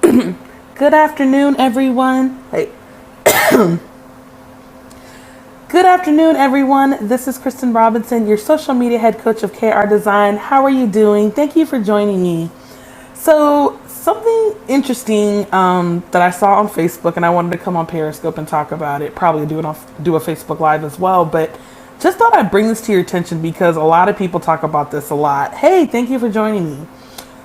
Good afternoon, everyone. Hey. Good afternoon, everyone. This is Kristen Robinson, your social media head coach of KR Design. How are you doing? Thank you for joining me. So, something interesting that I saw on Facebook, and I wanted to come on Periscope and talk about it. Probably do a Facebook Live as well, but just thought I'd bring this to your attention because a lot of people talk about this a lot. Hey, thank you for joining me.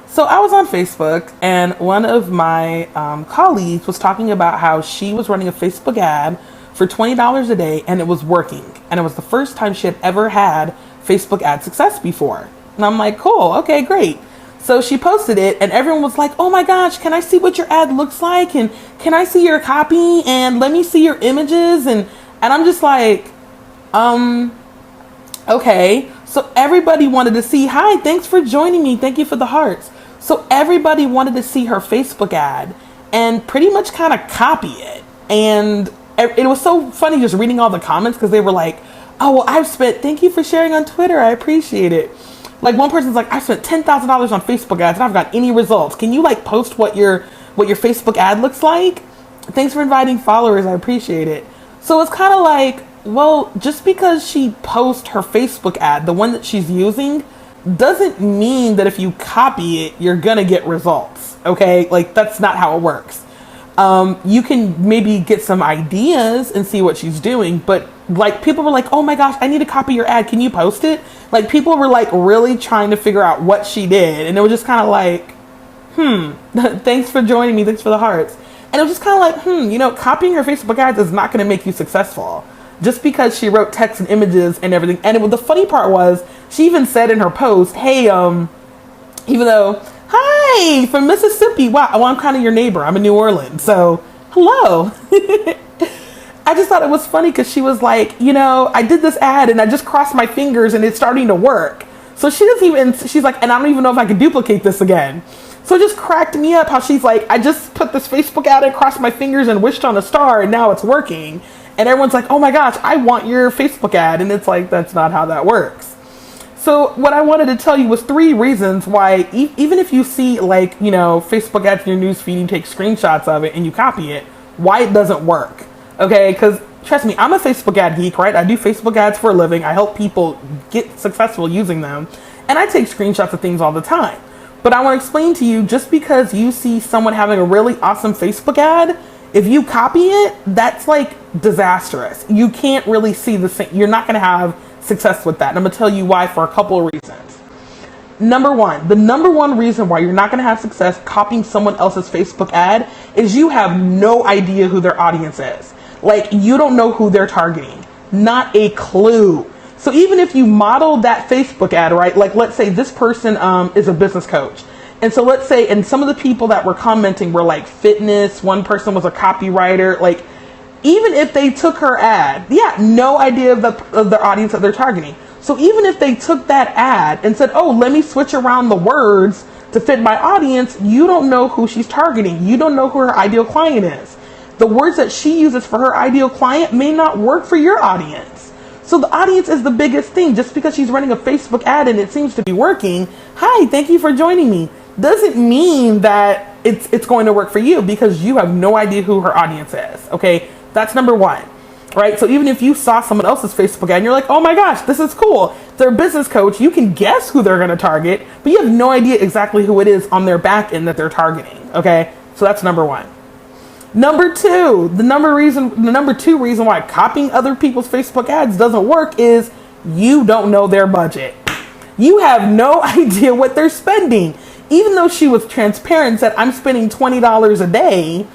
So I was on Facebook, and one of my colleagues was talking about how she was running a Facebook ad for $20 a day, and it was working. And it was the first time she had ever had Facebook ad success before. And I'm like, cool, okay, great. So she posted it, and everyone was like, oh my gosh, can I see what your ad looks like? And can I see your copy? And let me see your images. And I'm just like, okay. So everybody wanted to see, hi, thanks for joining me. Thank you for the hearts. So everybody wanted to see her Facebook ad and pretty much kind of copy it. And it was so funny just reading all the comments because they were like, oh, well, thank you for sharing on Twitter. I appreciate it. Like one person's like, I spent $10,000 on Facebook ads and I've got any results. Can you like post what your Facebook ad looks like? Thanks for inviting followers. I appreciate it. So it's kind of like, well, just because she posts her Facebook ad, the one that she's using, doesn't mean that if you copy it, you're going to get results. Okay. Like that's not how it works. You can maybe get some ideas and see what she's doing, but like people were like, oh my gosh, I need to copy your ad. Can you post it? Like people were like really trying to figure out what she did. And it was just kind of like, thanks for joining me. Thanks for the hearts. And it was just kind of like, copying her Facebook ads is not going to make you successful just because she wrote text and images and everything. And the funny part was she even said in her post, hey, even though, hi, from Mississippi. Wow, well, I'm kind of your neighbor. I'm in New Orleans. So, hello. I just thought it was funny because she was like, I did this ad and I just crossed my fingers and it's starting to work. So she's like, and I don't even know if I can duplicate this again. So it just cracked me up how she's like, I just put this Facebook ad and crossed my fingers and wished on a star and now it's working. And everyone's like, oh my gosh, I want your Facebook ad. And it's like, that's not how that works. So what I wanted to tell you was 3 reasons why, even if you see like, Facebook ads in your news feed, you take screenshots of it and you copy it, why it doesn't work. Okay. Because trust me, I'm a Facebook ad geek, right? I do Facebook ads for a living. I help people get successful using them. And I take screenshots of things all the time. But I want to explain to you, just because you see someone having a really awesome Facebook ad, if you copy it, that's like disastrous. You can't really see the same. You're not going to have success with that. And I'm going to tell you why for a couple of reasons. The number one reason why you're not going to have success copying someone else's Facebook ad is you have no idea who their audience is. Like you don't know who they're targeting. Not a clue. So even if you model that Facebook ad, right? Like let's say this person is a business coach. And so let's say, and some of the people that were commenting were like fitness. One person was a copywriter. Like, even if they took her ad, no idea of the audience that they're targeting. So even if they took that ad and said, oh, let me switch around the words to fit my audience, you don't know who she's targeting. You don't know who her ideal client is. The words that she uses for her ideal client may not work for your audience. So the audience is the biggest thing. Just because she's running a Facebook ad and it seems to be working, hi, thank you for joining me, doesn't mean that it's going to work for you because you have no idea who her audience is. Okay, that's number 1, right? So even if you saw someone else's Facebook ad and you're like, oh my gosh, this is cool, they're a business coach, you can guess who they're going to target, but you have no idea exactly who it is on their back end that they're targeting. Okay, so that's number 1. Number 2, the number 2 reason why copying other people's Facebook ads doesn't work is you don't know their budget. You have no idea what they're spending. Even though she was transparent and said, I'm spending $20 a day,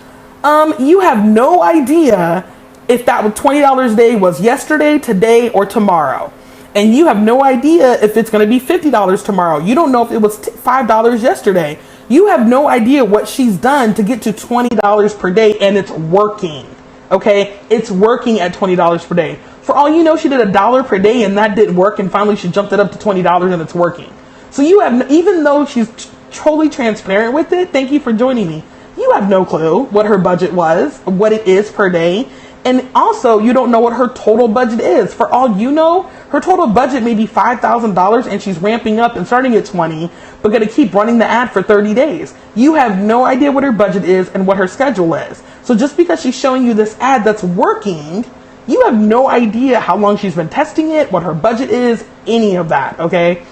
you have no idea if that $20 a day was yesterday, today, or tomorrow. And you have no idea if it's going to be $50 tomorrow. You don't know if it was $5 yesterday. You have no idea what she's done to get to $20 per day, and it's working. Okay? It's working at $20 per day. For all you know, she did $1 per day and that didn't work, and finally she jumped it up to $20 and it's working. So you have, even though she's totally transparent with it, thank you for joining me, you have no clue what her budget was, what it is per day. And also, you don't know what her total budget is. For all you know, Her total budget may be $5,000 and she's ramping up and starting at 20, but going to keep running the ad for 30 days. You have no idea what her budget is and what her schedule is. So just because she's showing you this ad that's working, you have no idea how long she's been testing it, what her budget is, any of that, okay?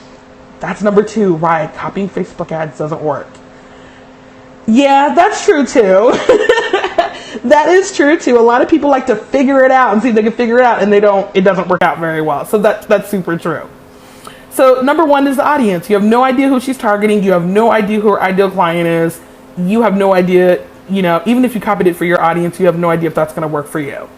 That's number 2, right? Copying Facebook ads doesn't work. Yeah, that's true too. That is true too. A lot of people like to figure it out and see if they can figure it out, and it doesn't work out very well. So that's super true. So number 1 is the audience. You have no idea who she's targeting. You have no idea who her ideal client is. You have no idea, even if you copied it for your audience, you have no idea if that's going to work for you.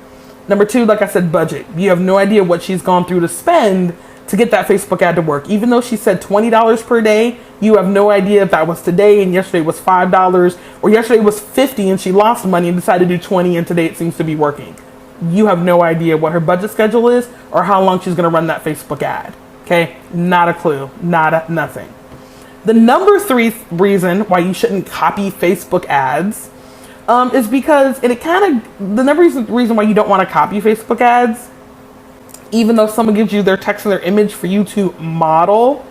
Number 2, like I said, budget. You have no idea what she's gone through to spend to get that Facebook ad to work. Even though she said $20 per day, you have no idea if that was today and yesterday was $5, or yesterday was $50 and she lost money and decided to do 20 and today it seems to be working. You have no idea what her budget schedule is or how long she's going to run that Facebook ad. Okay? Not a clue. Nothing. The number 3 reason why you shouldn't copy Facebook ads is because the number reason why you don't want to copy Facebook ads, even though someone gives you their text and their image for you to model,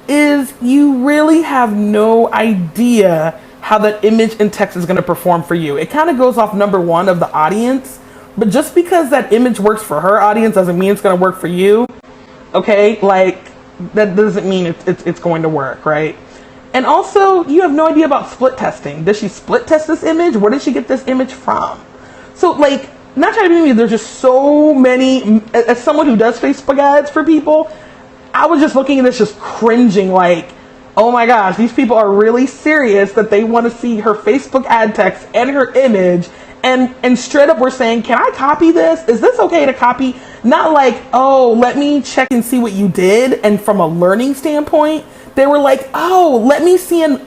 is you really have no idea how that image and text is going to perform for you. It kind of goes off number 1 of the audience, but just because that image works for her audience doesn't mean it's going to work for you. Okay, like that doesn't mean it's going to work, right? And also, you have no idea about split testing. Does she split test this image? Where did she get this image from? So like, not trying to be mean, there's just so many, as someone who does Facebook ads for people, I was just looking at this just cringing like, oh my gosh, these people are really serious that they want to see her Facebook ad text and her image, and straight up we're saying, can I copy this? Is this okay to copy? Not like, oh, let me check and see what you did, and from a learning standpoint, they were like, oh, let me see and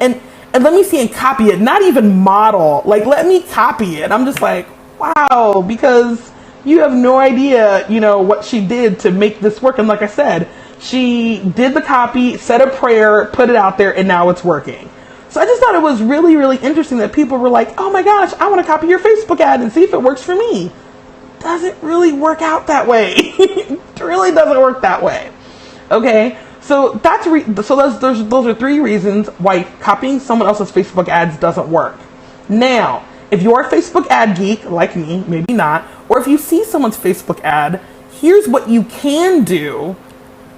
let me see and copy it, not even model, like let me copy it. I'm just like, wow, because you have no idea, what she did to make this work. And like I said, she did the copy, said a prayer, put it out there, and now it's working. So I just thought it was really, really interesting that people were like, oh my gosh, I want to copy your Facebook ad and see if it works for me. Doesn't really work out that way. It really doesn't work that way. Okay, so those are 3 reasons why copying someone else's Facebook ads doesn't work. Now, if you're a Facebook ad geek, like me, maybe not, or if you see someone's Facebook ad, here's what you can do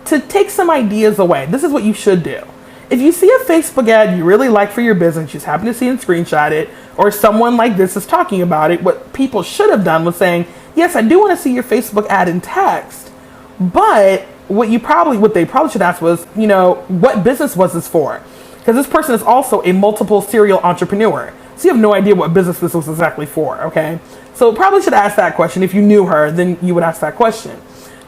to take some ideas away. This is what you should do. If you see a Facebook ad you really like for your business, you just happen to see and screenshot it, or someone like this is talking about it, what people should have done was saying, yes, I do want to see your Facebook ad in text, but what they probably should ask was, what business was this for? Because this person is also a multiple serial entrepreneur. So you have no idea what business this was exactly for, okay? So probably should ask that question. If you knew her, then you would ask that question.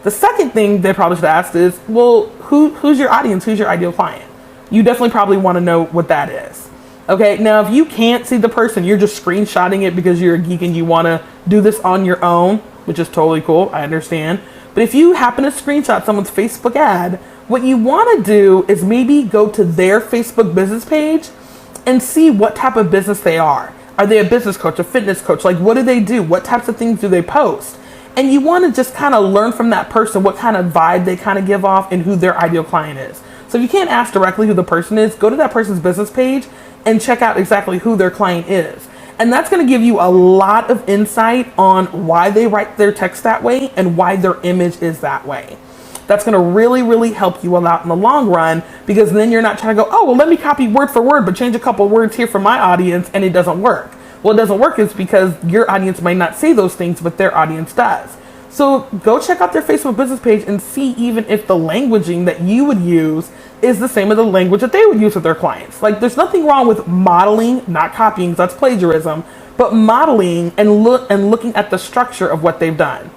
The second thing they probably should ask is, well, who's your audience? Who's your ideal client? You definitely probably want to know what that is. Okay, now if you can't see the person, you're just screenshotting it because you're a geek and you want to do this on your own, which is totally cool, I understand. But if you happen to screenshot someone's Facebook ad, what you want to do is maybe go to their Facebook business page and see what type of business they are. Are they a business coach, a fitness coach? Like, what do they do? What types of things do they post? And you want to just kind of learn from that person what kind of vibe they kind of give off and who their ideal client is. So if you can't ask directly who the person is, go to that person's business page and check out exactly who their client is. And that's going to give you a lot of insight on why they write their text that way and why their image is that way. That's going to really, really help you a lot in the long run, because then you're not trying to go, oh, well, let me copy word for word, but change a couple words here for my audience, and it doesn't work. Well, it doesn't work is because your audience might not say those things, but their audience does. So go check out their Facebook business page and see even if the languaging that you would use is the same as the language that they would use with their clients. Like, there's nothing wrong with modeling, not copying, because that's plagiarism, but modeling and looking at the structure of what they've done.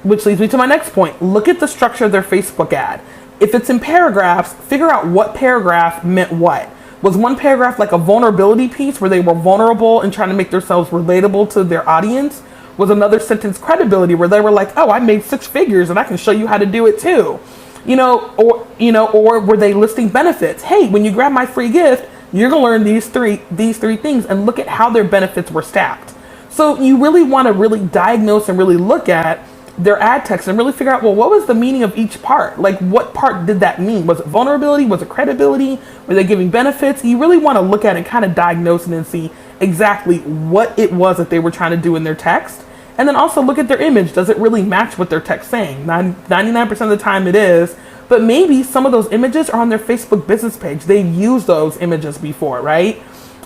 Which leads me to my next point. Look at the structure of their Facebook ad. If it's in paragraphs, figure out what paragraph meant what. Was one paragraph like a vulnerability piece where they were vulnerable and trying to make themselves relatable to their audience? Was another sentence credibility where they were like, oh, I made 6 figures and I can show you how to do it too? Or were they listing benefits? Hey, when you grab my free gift, you're gonna learn these three things, and look at how their benefits were stacked. So you really want to really diagnose and really look at their ad text and really figure out, well, what was the meaning of each part? Like, what part did that mean? Was it vulnerability? Was it credibility? Were they giving benefits? You really want to look at it and kind of diagnose it and see exactly what it was that they were trying to do in their text. And then also look at their image. Does it really match what their text saying? 99% of the time it is, but maybe some of those images are on their Facebook business page. They've used those images before, right?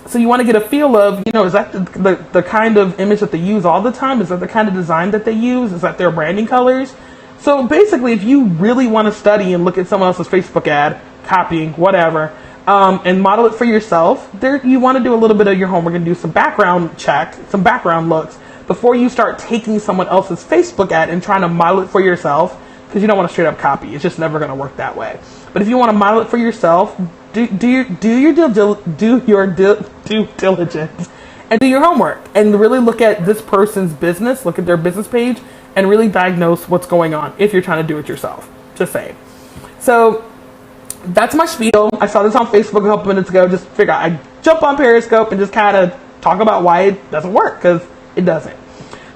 So you want to get a feel of, is that the kind of image that they use all the time? Is that the kind of design that they use? Is that their branding colors? So basically, if you really want to study and look at someone else's Facebook ad, copying, whatever, and model it for yourself, you want to do a little bit of your homework and do some background check, some background looks before you start taking someone else's Facebook ad and trying to model it for yourself, because you don't want to straight up copy. It's just never going to work that way. But if you want to model it for yourself, do your due diligence and do your homework and really look at this person's business, look at their business page, and really diagnose what's going on if you're trying to do it yourself. Just saying. So that's my spiel. I saw this on Facebook a couple minutes ago. Just figure out, I jump on Periscope and just kind of talk about why it doesn't work, because it doesn't.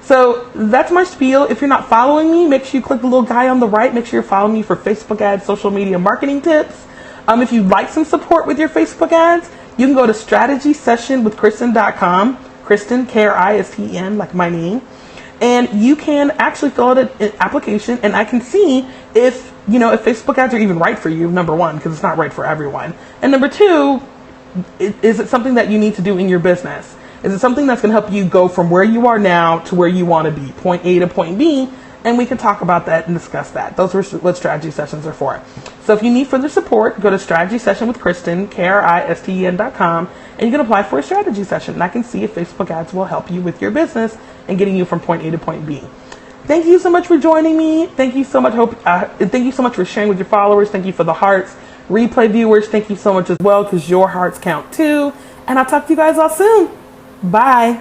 So that's my spiel. If you're not following me, make sure you click the little guy on the right. Make sure you're following me for Facebook ads, social media marketing tips. If you'd like some support with your Facebook ads, you can go to strategysessionwithkristen.com. Kristen, Kristen, like my name. And you can actually fill out an application, and I can see if Facebook ads are even right for you, number one, because it's not right for everyone. And number two, is it something that you need to do in your business? Is it something that's going to help you go from where you are now to where you want to be, point A to point B? And we can talk about that and discuss that. Those are what strategy sessions are for. So if you need further support, go to strategysessionwithkristen, Kristen.com, and you can apply for a strategy session. And I can see if Facebook ads will help you with your business and getting you from point A to point B. Thank you so much for joining me. Thank you so much. Thank you so much for sharing with your followers. Thank you for the hearts. Replay viewers, thank you so much as well, because your hearts count too. And I'll talk to you guys all soon. Bye.